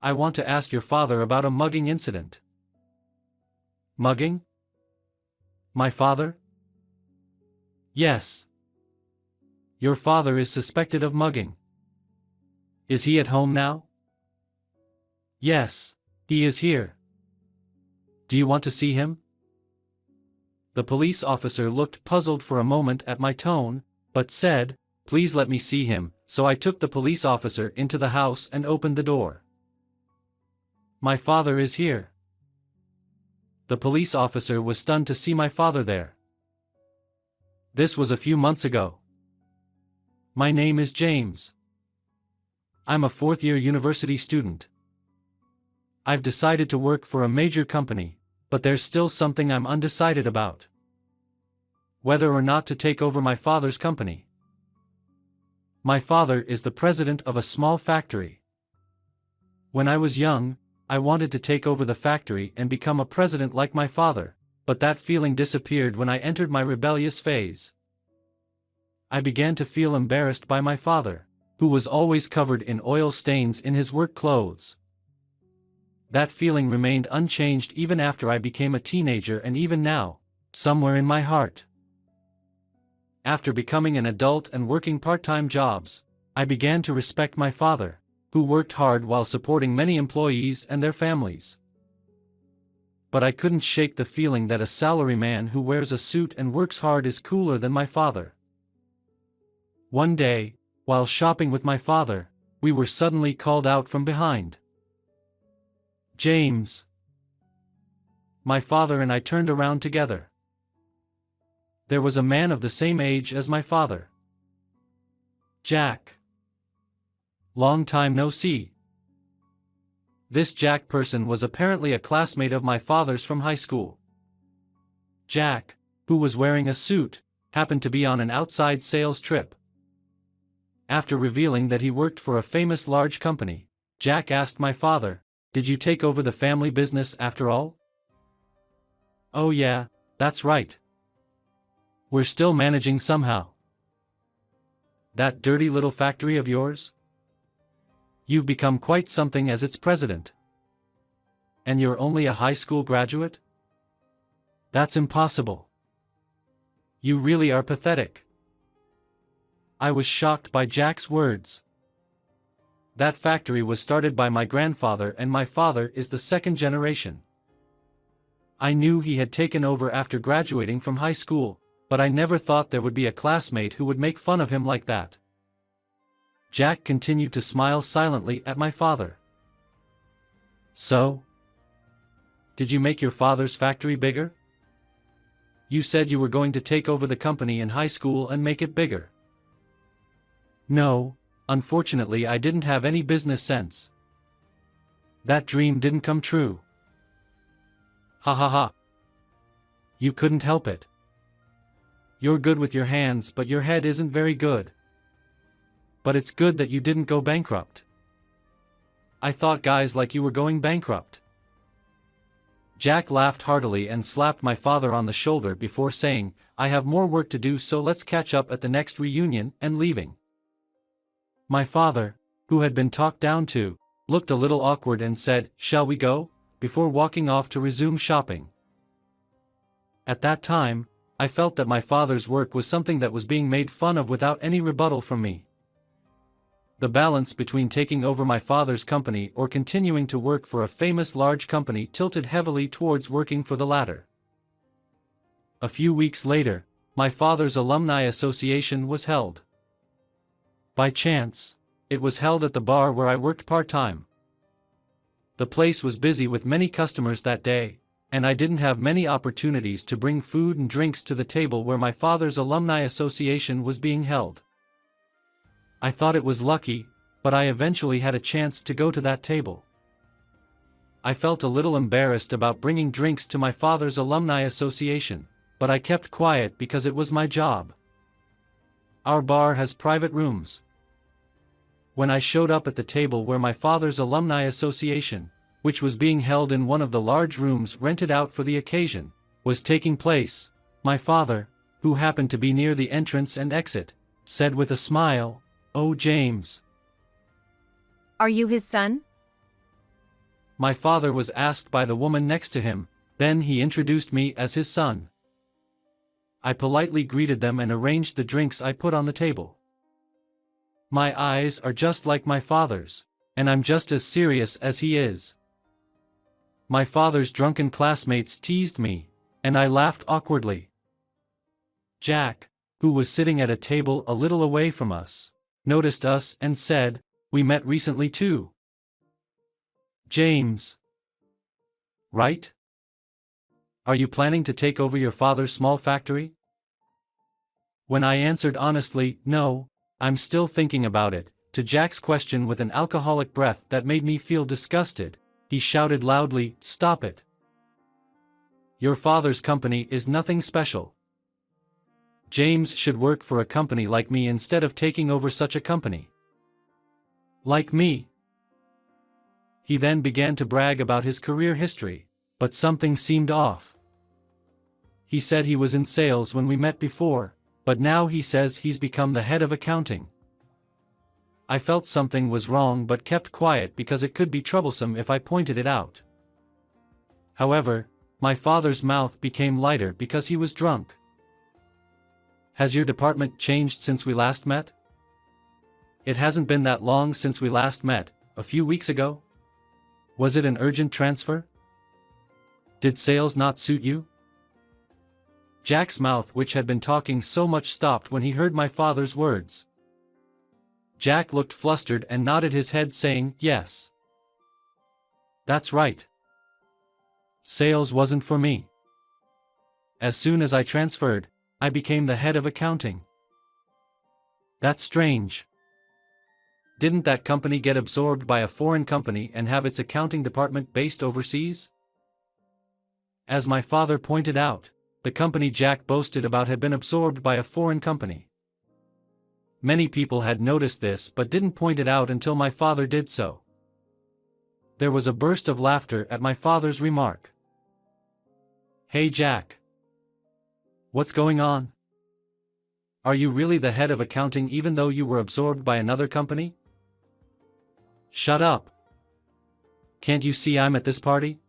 I want to ask your father about a mugging incident." "Mugging? My father?" "Yes. Your father is suspected of mugging." "Is he at home now?" "Yes, he is here." "Do you want to see him?" The police officer looked puzzled for a moment at my tone, but said, "Please let me see him," so I took the police officer into the house and opened the door. "My father is here." The police officer was stunned to see my father there. "This was a few months ago. My name is James. I'm a fourth-year university student. I've decided to work for a major company, but there's still something I'm undecided about. Whether or not to take over my father's company. My father is the president of a small factory. When I was young, I wanted to take over the factory and become a president like my father, but that feeling disappeared when I entered my rebellious phase. I began to feel embarrassed by my father, who was always covered in oil stains in his work clothes. That feeling remained unchanged even after I became a teenager and even now, somewhere in my heart. After becoming an adult and working part-time jobs, I began to respect my father, who worked hard while supporting many employees and their families. But I couldn't shake the feeling that a salaryman who wears a suit and works hard is cooler than my father. One day, while shopping with my father, we were suddenly called out from behind. "James." My father and I turned around together. There was a man of the same age as my father. "Jack. Long time no see." This Jack person was apparently a classmate of my father's from high school. Jack, who was wearing a suit, happened to be on an outside sales trip. After revealing that he worked for a famous large company, Jack asked my father, "Did you take over the family business after all?" "Oh yeah, that's right. We're still managing somehow." "That dirty little factory of yours? You've become quite something as its president. And you're only a high school graduate? That's impossible. You really are pathetic." I was shocked by Jack's words. That factory was started by my grandfather and my father is the second generation. I knew he had taken over after graduating from high school, but I never thought there would be a classmate who would make fun of him like that. Jack continued to smile silently at my father. "So? Did you make your father's factory bigger? You said you were going to take over the company in high school and make it bigger." "No, unfortunately I didn't have any business sense. That dream didn't come true." "Ha ha ha. You couldn't help it. You're good with your hands but your head isn't very good. But it's good that you didn't go bankrupt. I thought guys like you were going bankrupt." Jack laughed heartily and slapped my father on the shoulder before saying, "I have more work to do so let's catch up at the next reunion," and leaving. My father, who had been talked down to, looked a little awkward and said, "Shall we go?" before walking off to resume shopping. At that time, I felt that my father's work was something that was being made fun of without any rebuttal from me. The balance between taking over my father's company or continuing to work for a famous large company tilted heavily towards working for the latter. A few weeks later, my father's alumni association was held. By chance, it was held at the bar where I worked part-time. The place was busy with many customers that day, and I didn't have many opportunities to bring food and drinks to the table where my father's alumni association was being held. I thought it was lucky, but I eventually had a chance to go to that table. I felt a little embarrassed about bringing drinks to my father's alumni association, but I kept quiet because it was my job. Our bar has private rooms. When I showed up at the table where my father's alumni association, which was being held in one of the large rooms rented out for the occasion, was taking place, my father, who happened to be near the entrance and exit, said with a smile, "Oh James. Are you his son?" My father was asked by the woman next to him, then he introduced me as his son. I politely greeted them and arranged the drinks I put on the table. My eyes are just like my father's, and I'm just as serious as he is. My father's drunken classmates teased me, and I laughed awkwardly. Jack, who was sitting at a table a little away from us, noticed us and said, "We met recently too. James. Right? Are you planning to take over your father's small factory?" When I answered honestly, "No, I'm still thinking about it," to Jack's question with an alcoholic breath that made me feel disgusted, he shouted loudly, "Stop it. Your father's company is nothing special. James should work for a company like me instead of taking over such a company. Like me." He then began to brag about his career history, but something seemed off. He said he was in sales when we met before, but now he says he's become the head of accounting. I felt something was wrong but kept quiet because it could be troublesome if I pointed it out. However, my father's mouth became lighter because he was drunk. "Has your department changed since we last met?" "It hasn't been that long since we last met, a few weeks ago." "Was it an urgent transfer? Did sales not suit you?" Jack's mouth, which had been talking so much, stopped when he heard my father's words. Jack looked flustered and nodded his head saying, "Yes. That's right. Sales wasn't for me. As soon as I transferred, I became the head of accounting." "That's strange. Didn't that company get absorbed by a foreign company and have its accounting department based overseas?" As my father pointed out, the company Jack boasted about had been absorbed by a foreign company. Many people had noticed this but didn't point it out until my father did so. There was a burst of laughter at my father's remark. "Hey Jack. What's going on? Are you really the head of accounting even though you were absorbed by another company?" "Shut up. Can't you see I'm at this party?"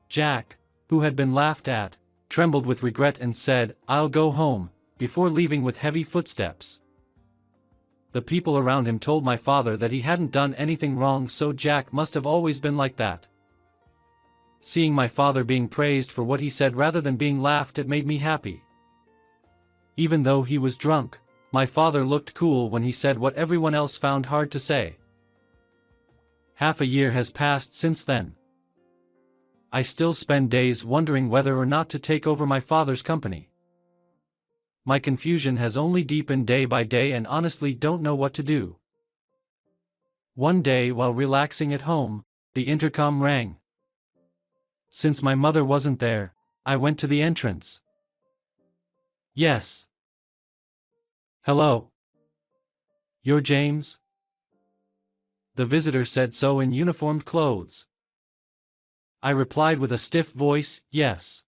Jack, who had been laughed at, trembled with regret and said, "I'll go home," before leaving with heavy footsteps. The people around him told my father that he hadn't done anything wrong, so Jack must have always been like that. Seeing my father being praised for what he said rather than being laughed at made me happy. Even though he was drunk, my father looked cool when he said what everyone else found hard to say. Half a year has passed since then. I still spend days wondering whether or not to take over my father's company. My confusion has only deepened day by day and honestly don't know what to do. One day while relaxing at home, the intercom rang. Since my mother wasn't there, I went to the entrance. "Yes. Hello. You're James?" The visitor said so in uniformed clothes. I replied with a stiff voice, "Yes."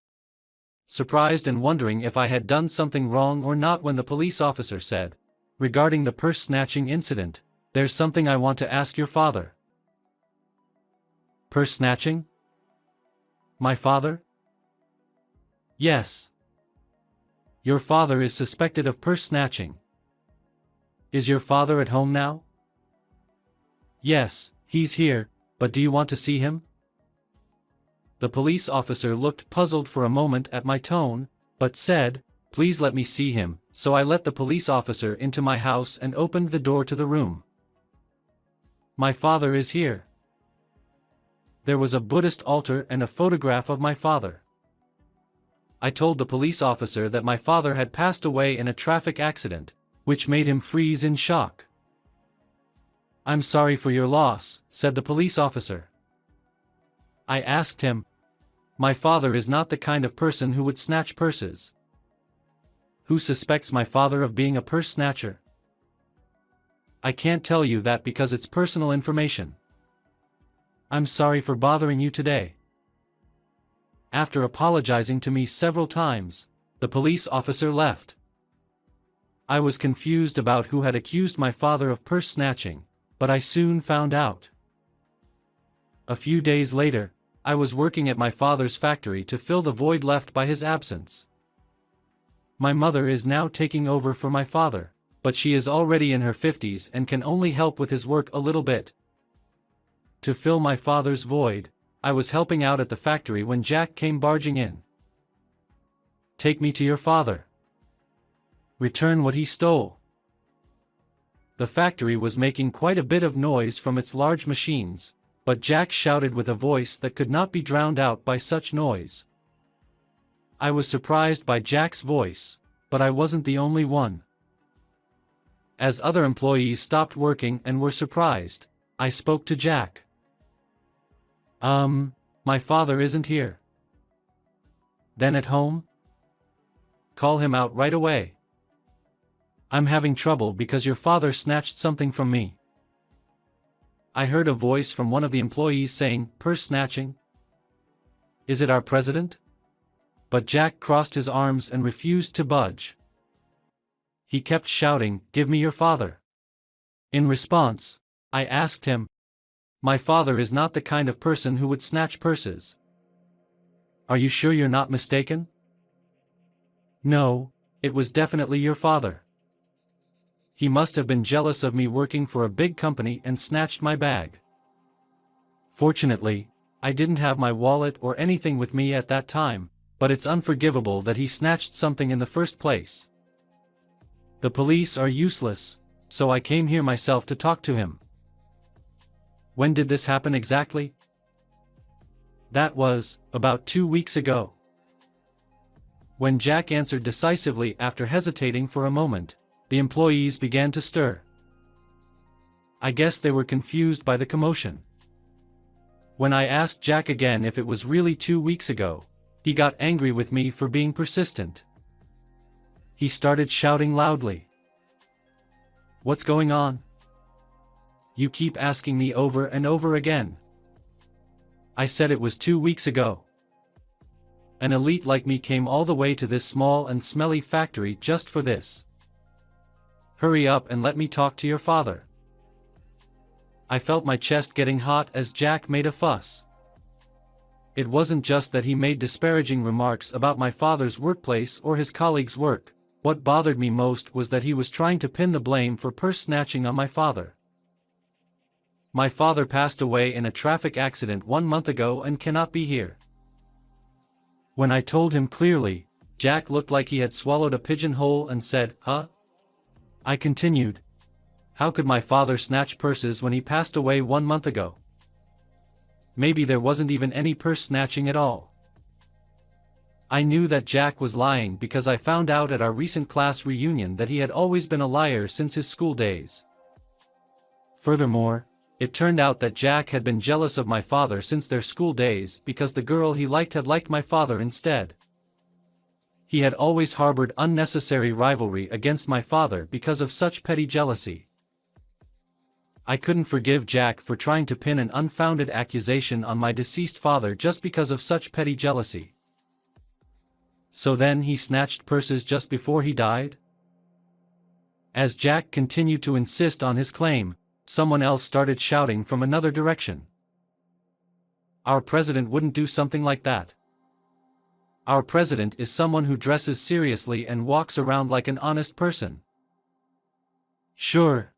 Surprised and wondering if I had done something wrong or not when the police officer said, "Regarding the purse snatching incident, there's something I want to ask your father." "Purse snatching? My father?" "Yes. Your father is suspected of purse snatching. Is your father at home now?" "Yes, he's here, but do you want to see him?" The police officer looked puzzled for a moment at my tone, but said, "Please let me see him," so I let the police officer into my house and opened the door to the room. My father is here. There was a Buddhist altar and a photograph of my father. I told the police officer that my father had passed away in a traffic accident, which made him freeze in shock. "I'm sorry for your loss," said the police officer. I asked him, "My father is not the kind of person who would snatch purses. Who suspects my father of being a purse snatcher?" "I can't tell you that because it's personal information. I'm sorry for bothering you today." After apologizing to me several times, the police officer left. I was confused about who had accused my father of purse snatching, but I soon found out. A few days later, I was working at my father's factory to fill the void left by his absence. My mother is now taking over for my father, but she is already in her 50s and can only help with his work a little bit. To fill my father's void, I was helping out at the factory when Jack came barging in. "Take me to your father. Return what he stole." The factory was making quite a bit of noise from its large machines, but Jack shouted with a voice that could not be drowned out by such noise. I was surprised by Jack's voice, but I wasn't the only one. As other employees stopped working and were surprised, I spoke to Jack. My father isn't here." "Then at home?" "Call him out right away. I'm having trouble because your father snatched something from me." I heard a voice from one of the employees saying, "Purse snatching? Is it our president?" But Jack crossed his arms and refused to budge. He kept shouting, "Give me your father." In response, I asked him, "My father is not the kind of person who would snatch purses. Are you sure you're not mistaken?" "No, it was definitely your father. He must have been jealous of me working for a big company and snatched my bag. Fortunately, I didn't have my wallet or anything with me at that time, but it's unforgivable that he snatched something in the first place. The police are useless, so I came here myself to talk to him." "When did this happen exactly?" "That was, about 2 weeks ago." When Jack answered decisively after hesitating for a moment, the employees began to stir. I guess they were confused by the commotion. When I asked Jack again if it was really 2 weeks ago, he got angry with me for being persistent. He started shouting loudly. "What's going on? You keep asking me over and over again. I said it was 2 weeks ago. An elite like me came all the way to this small and smelly factory just for this. Hurry up and let me talk to your father." I felt my chest getting hot as Jack made a fuss. It wasn't just that he made disparaging remarks about my father's workplace or his colleagues' work. What bothered me most was that he was trying to pin the blame for purse snatching on my father. My father passed away in a traffic accident 1 month ago and cannot be here. When I told him clearly, Jack looked like he had swallowed a pigeonhole and said, "Huh?" I continued, "How could my father snatch purses when he passed away 1 month ago? Maybe there wasn't even any purse snatching at all." I knew that Jack was lying because I found out at our recent class reunion that he had always been a liar since his school days. Furthermore, it turned out that Jack had been jealous of my father since their school days because the girl he liked had liked my father instead. He had always harbored unnecessary rivalry against my father because of such petty jealousy. I couldn't forgive Jack for trying to pin an unfounded accusation on my deceased father just because of such petty jealousy. So then he snatched purses just before he died? As Jack continued to insist on his claim, someone else started shouting from another direction. "Our president wouldn't do something like that. Our president is someone who dresses seriously and walks around like an honest person." "Sure.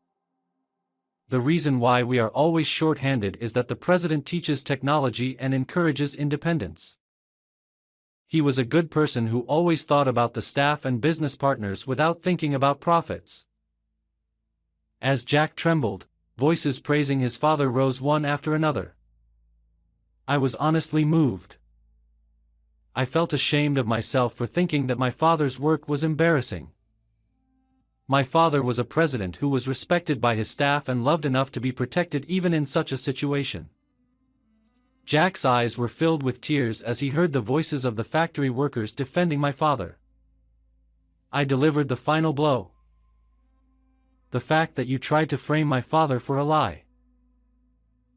The reason why we are always short-handed is that the president teaches technology and encourages independence. He was a good person who always thought about the staff and business partners without thinking about profits." As Jack trembled, voices praising his father rose one after another. I was honestly moved. I felt ashamed of myself for thinking that my father's work was embarrassing. My father was a president who was respected by his staff and loved enough to be protected even in such a situation. Jack's eyes were filled with tears as he heard the voices of the factory workers defending my father. I delivered the final blow. "The fact that you tried to frame my father for a lie.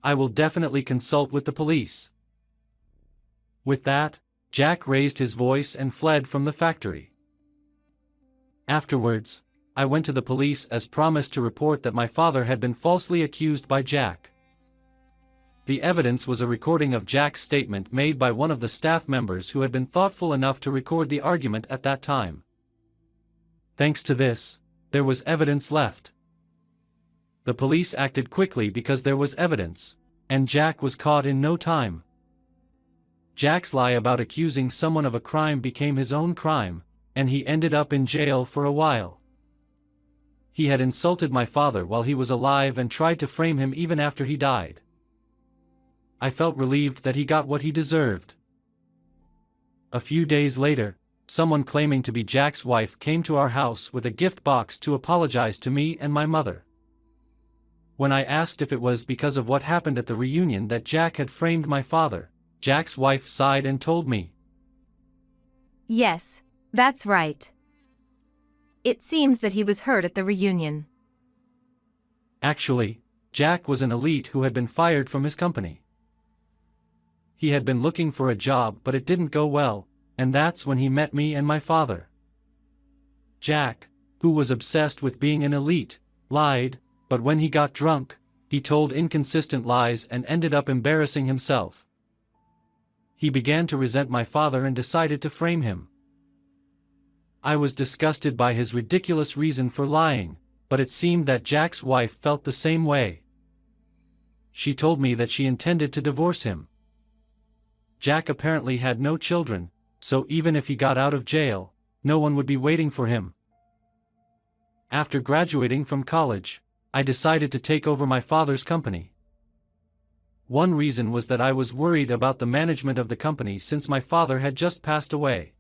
I will definitely consult with the police." With that, Jack raised his voice and fled from the factory. Afterwards, I went to the police as promised to report that my father had been falsely accused by Jack. The evidence was a recording of Jack's statement made by one of the staff members who had been thoughtful enough to record the argument at that time. Thanks to this, there was evidence left. The police acted quickly because there was evidence, and Jack was caught in no time. Jack's lie about accusing someone of a crime became his own crime, and he ended up in jail for a while. He had insulted my father while he was alive and tried to frame him even after he died. I felt relieved that he got what he deserved. A few days later, someone claiming to be Jack's wife came to our house with a gift box to apologize to me and my mother. When I asked if it was because of what happened at the reunion that Jack had framed my father, Jack's wife sighed and told me, "Yes, that's right. It seems that he was hurt at the reunion." Actually, Jack was an elite who had been fired from his company. He had been looking for a job but it didn't go well, and that's when he met me and my father. Jack, who was obsessed with being an elite, lied, but when he got drunk, he told inconsistent lies and ended up embarrassing himself. He began to resent my father and decided to frame him. I was disgusted by his ridiculous reason for lying, but it seemed that Jack's wife felt the same way. She told me that she intended to divorce him. Jack apparently had no children, so even if he got out of jail, no one would be waiting for him. After graduating from college, I decided to take over my father's company. One reason was that I was worried about the management of the company since my father had just passed away.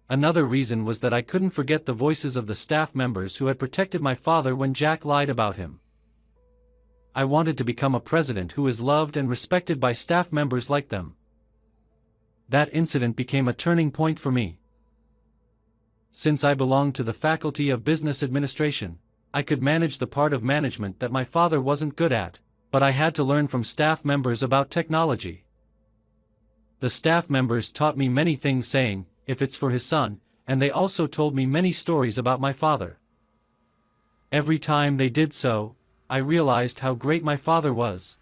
Another reason was that I couldn't forget the voices of the staff members who had protected my father when Jack lied about him. I wanted to become a president who is loved and respected by staff members like them. That incident became a turning point for me. Since I belonged to the Faculty of Business Administration, I could manage the part of management that my father wasn't good at, but I had to learn from staff members about technology. The staff members taught me many things saying, if it's for his son, and they also told me many stories about my father. Every time they did so, I realized how great my father was.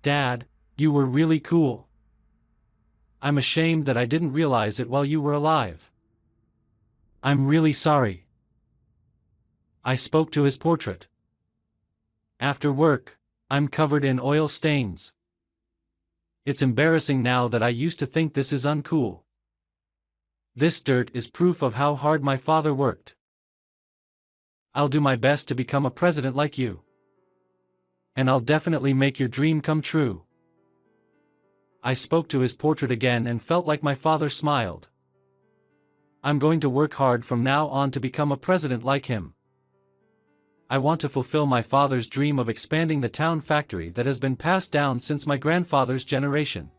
"Dad, you were really cool. I'm ashamed that I didn't realize it while you were alive. I'm really sorry." I spoke to his portrait. After work, I'm covered in oil stains. It's embarrassing now that I used to think this is uncool. This dirt is proof of how hard my father worked. I'll do my best to become a president like you. And I'll definitely make your dream come true. I spoke to his portrait again and felt like my father smiled. I'm going to work hard from now on to become a president like him. I want to fulfill my father's dream of expanding the town factory that has been passed down since my grandfather's generation.